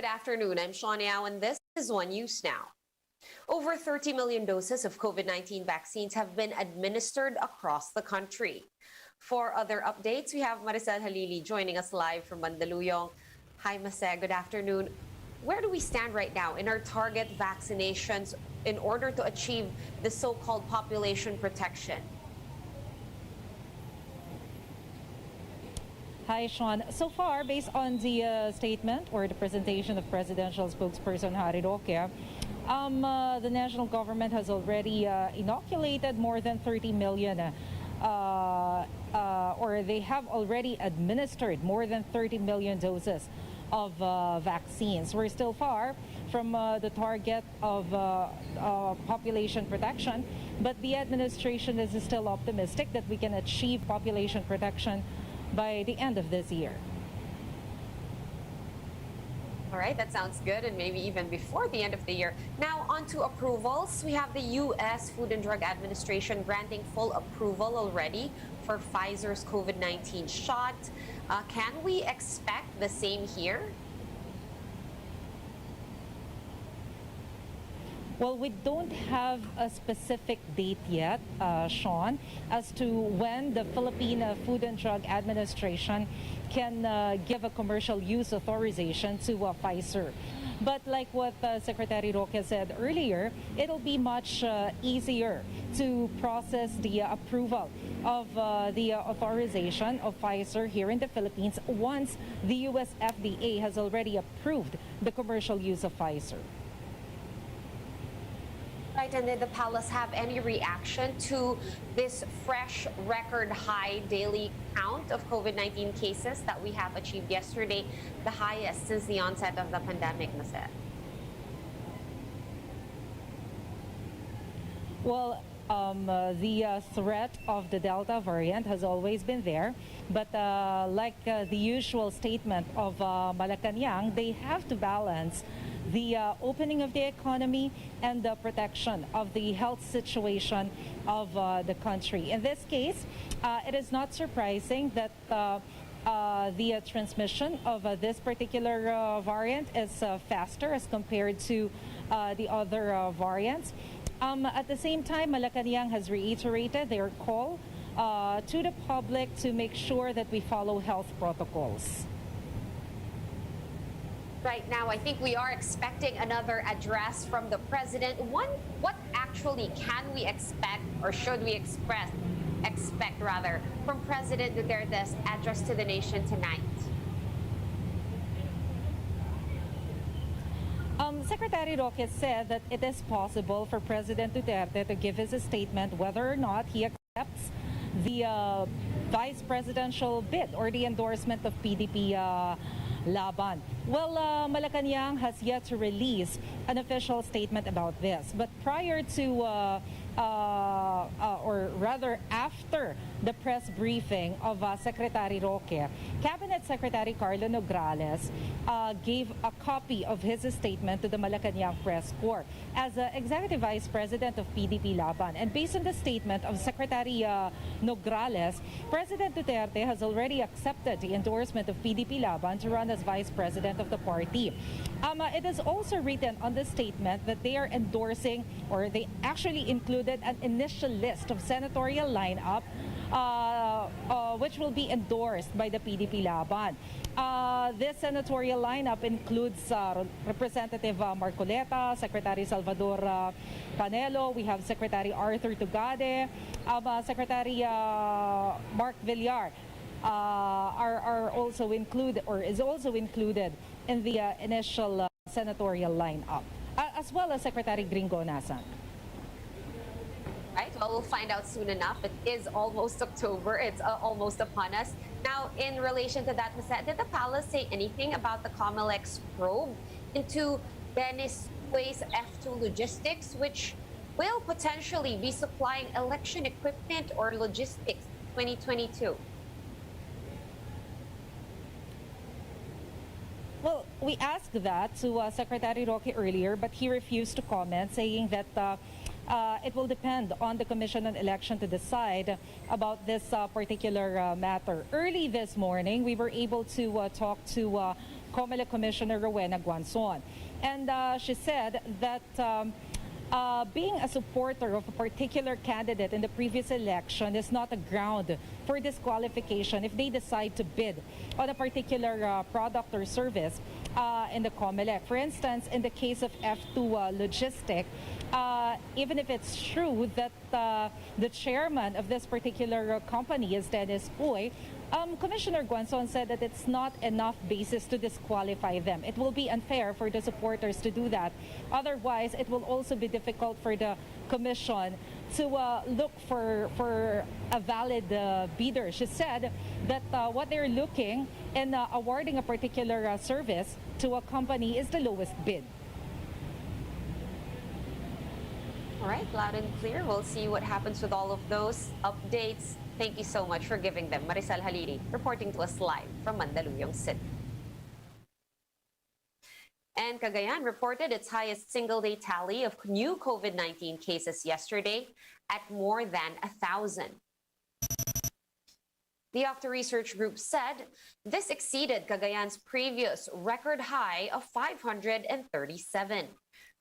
Good afternoon. I'm Sean Yao, and this is One News Now. Over 30 million doses of COVID-19 vaccines have been administered across the country. For other updates, we have Maricel Halili joining us live from Mandaluyong. Hi, Maricel. Good afternoon. Where do we stand right now in our target vaccinations in order to achieve the so-called population protection? Hi, Sean. So far, based on the statement or the presentation of presidential spokesperson Harry Roque, the national government has already inoculated more than 30 million, or they have already administered more than 30 million doses of vaccines. We're still far from the target of population protection, but the administration is still optimistic that we can achieve population protection by the end of this year. All right, that sounds good, and maybe even before the end of the year. Now, on to approvals. We have the U.S. Food and Drug Administration granting full approval already for Pfizer's COVID-19 shot. Can we expect the same here? Well, we don't have a specific date yet, Sean, as to when the Philippine Food and Drug Administration can give a commercial use authorization to Pfizer. But like what Secretary Roque said earlier, it'll be much easier to process the approval of the authorization of Pfizer here in the Philippines once the U.S. FDA has already approved the commercial use of Pfizer. Right, and did the palace have any reaction to this fresh record high daily count of COVID-19 cases that we have achieved yesterday, the highest since the onset of the pandemic, Maricel? Well, the threat of the Delta variant has always been there, but like the usual statement of Malacanang, they have to balance the opening of the economy and the protection of the health situation of the country. In this case, it is not surprising that the transmission of this particular variant is faster as compared to the other variants. At the same time, Malacanang has reiterated their call to the public to make sure that we follow health protocols. Right now, I think we are expecting another address from the president. What actually can we expect, or should we expect from President Duterte's address to the nation tonight? Secretary Roque said that it is possible for President Duterte to give his statement whether or not he accepts the vice presidential bid or the endorsement of PDP Laban. Well, Malacanang has yet to release an official statement about this. But prior to, or rather after the press briefing of Secretary Roque, Cabinet Secretary Carlo Nograles gave a copy of his statement to the Malacanang Press Corps as Executive Vice President of PDP Laban. And based on the statement of Secretary Nograles, President Duterte has already accepted the endorsement of PDP Laban to run as Vice President of the party. It is also written on the statement that they are endorsing, or they actually included an initial list of senatorial lineup which will be endorsed by the PDP Laban. This senatorial lineup includes Representative Marcoleta, Secretary Salvador Panelo, we have Secretary Arthur Tugade, Secretary Mark Villar are also included, or is also included in the initial senatorial lineup, as well as Secretary Gringo Nasan. Right, well, we'll find out soon enough. It is almost October. It's almost upon us. Now, in relation to that, did the palace say anything about the COMELEC probe into Dennis Quay's F2 Logistics, which will potentially be supplying election equipment or logistics 2022? Well, we asked that to Secretary Roque earlier, but he refused to comment, saying that it will depend on the Commission on Election to decide about this particular matter. Early this morning, we were able to talk to COMELEC Commissioner Rowena Guanzon. And she said that being a supporter of a particular candidate in the previous election is not a ground for disqualification if they decide to bid on a particular product or service in the COMELEC. For instance, in the case of F2 Logistic, even if it's true that the chairman of this particular company is Dennis Puy, Commissioner Guanzon said that it's not enough basis to disqualify them. It will be unfair for the supporters to do that. Otherwise, it will also be difficult for the commission to look for a valid bidder. She said that what they're looking in awarding a particular service to a company is the lowest bid. All right, loud and clear. We'll see what happens with all of those updates. Thank you so much for giving them. Maricel Haliri reporting to us live from Mandaluyong City. And Cagayan reported its highest single-day tally of new COVID-19 cases yesterday at more than 1,000. The Octa Research Group said this exceeded Cagayan's previous record high of 537.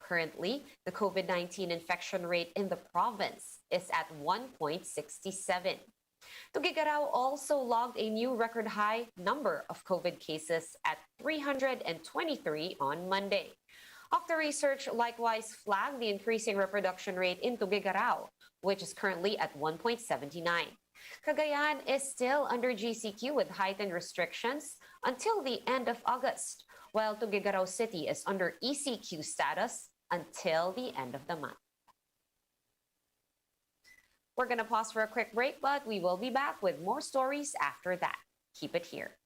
Currently, the COVID-19 infection rate in the province is at 1.67. Tuguegarao also logged a new record high number of COVID cases at 323 on Monday. Octa Research likewise flagged the increasing reproduction rate in Tuguegarao, which is currently at 1.79. Cagayan is still under GCQ with heightened restrictions until the end of August, while Tuguegarao City is under ECQ status until the end of the month. We're going to pause for a quick break, but we will be back with more stories after that. Keep it here.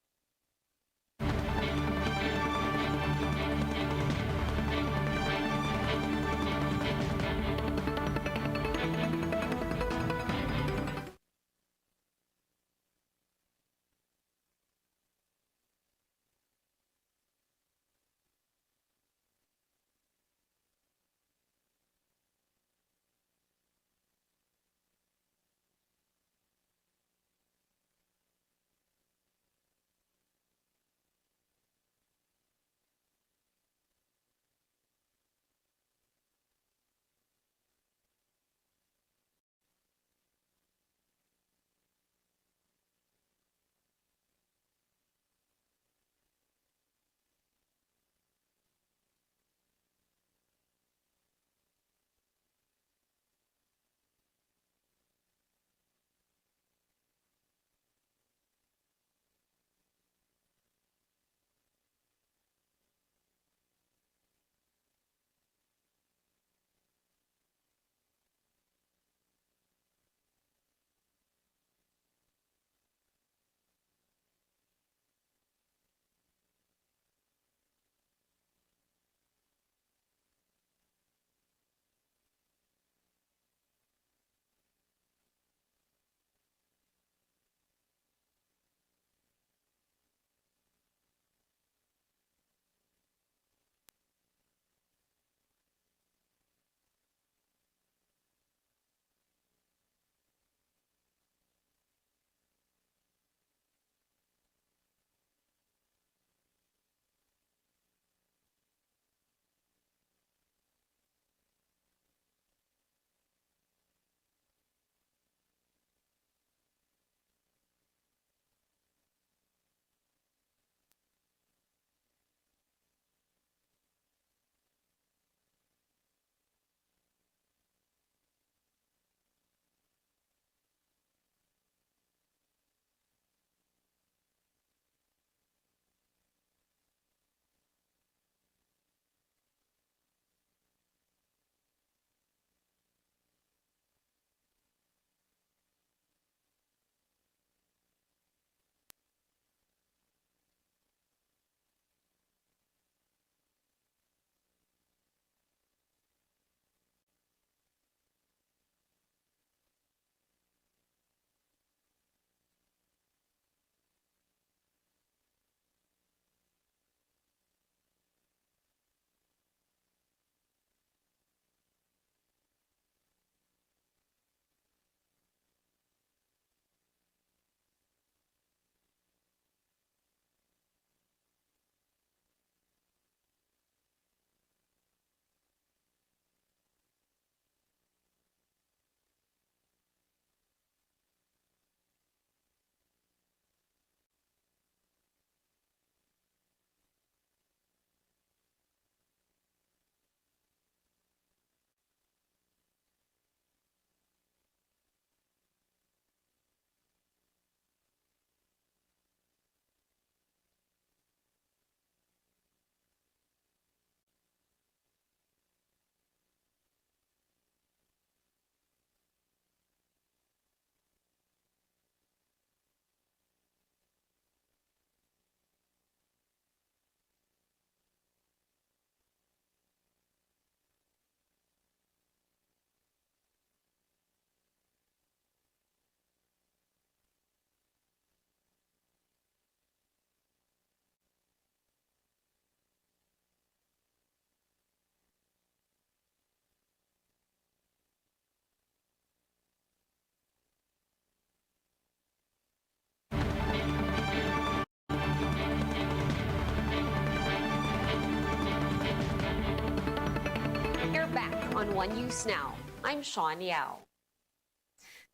on One News Now. I'm Sean Yao.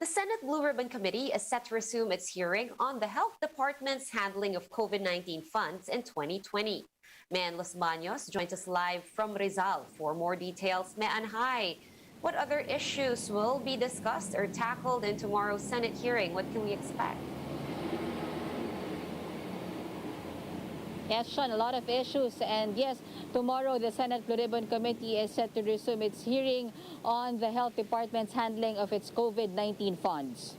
The Senate Blue Ribbon Committee is set to resume its hearing on the Health Department's handling of COVID-19 funds in 2020. Mayan Los Baños joins us live from Rizal for more details. Mayan, hi. What other issues will be discussed or tackled in tomorrow's Senate hearing? What can we expect? Yes, Sean, a lot of issues. And yes, tomorrow the Senate Blue Ribbon Committee is set to resume its hearing on the Health Department's handling of its COVID-19 funds.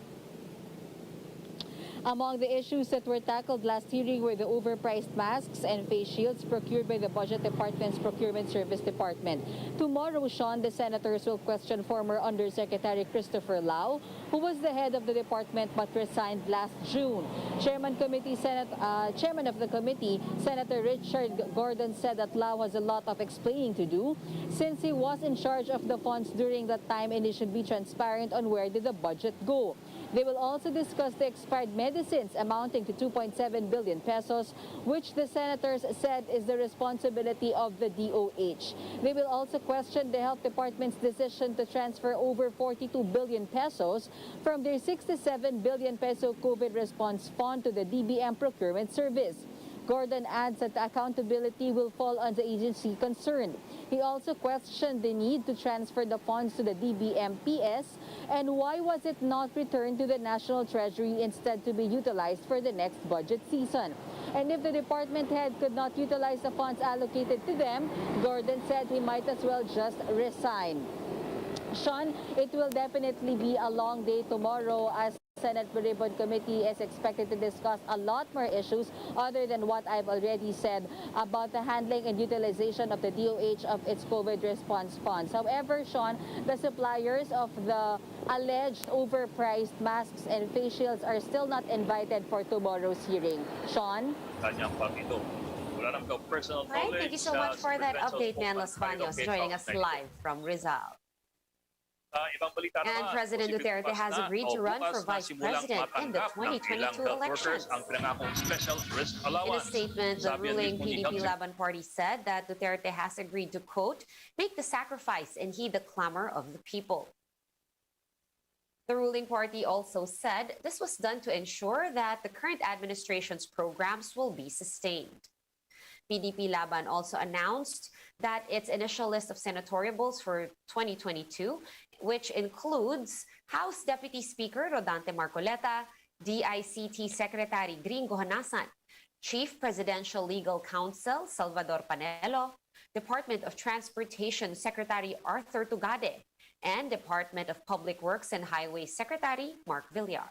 Among the issues that were tackled last hearing were the overpriced masks and face shields procured by the Budget Department's Procurement Service Department. Tomorrow, Sean, the senators will question former Undersecretary Christopher Lau, who was the head of the department but resigned last June. Chairman of the committee, Senator Richard Gordon, said that Lau has a lot of explaining to do since he was in charge of the funds during that time, and he should be transparent on where did the budget go. They will also discuss the expired medicines amounting to 2.7 billion pesos, which the senators said is the responsibility of the DOH. They will also question the Health Department's decision to transfer over 42 billion pesos from their 67 billion peso COVID response fund to the DBM Procurement Service. Gordon adds that the accountability will fall on the agency concerned. He also questioned the need to transfer the funds to the DBMPS and why was it not returned to the National Treasury instead to be utilized for the next budget season. And if the department head could not utilize the funds allocated to them, Gordon said he might as well just resign. Sean, it will definitely be a long day tomorrow as Senate Blue Ribbon Committee is expected to discuss a lot more issues other than what I've already said about the handling and utilization of the DOH of its COVID response funds. However, Sean, the suppliers of the alleged overpriced masks and face shields are still not invited for tomorrow's hearing. Sean? Right, thank you so much for that update, Mayan Los Baños, joining us live from Rizal. And President Duterte has agreed to run for vice president in the 2022 elections. In a statement, the ruling PDP Laban party said that Duterte has agreed to, quote, make the sacrifice and heed the clamor of the people. The ruling party also said this was done to ensure that the current administration's programs will be sustained. PDP Laban also announced that its initial list of senatoriables for 2022, which includes House Deputy Speaker Rodante Marcoleta, DICT Secretary Gringo Honasan, Chief Presidential Legal Counsel Salvador Panelo, Department of Transportation Secretary Arthur Tugade, and Department of Public Works and Highways Secretary Mark Villar.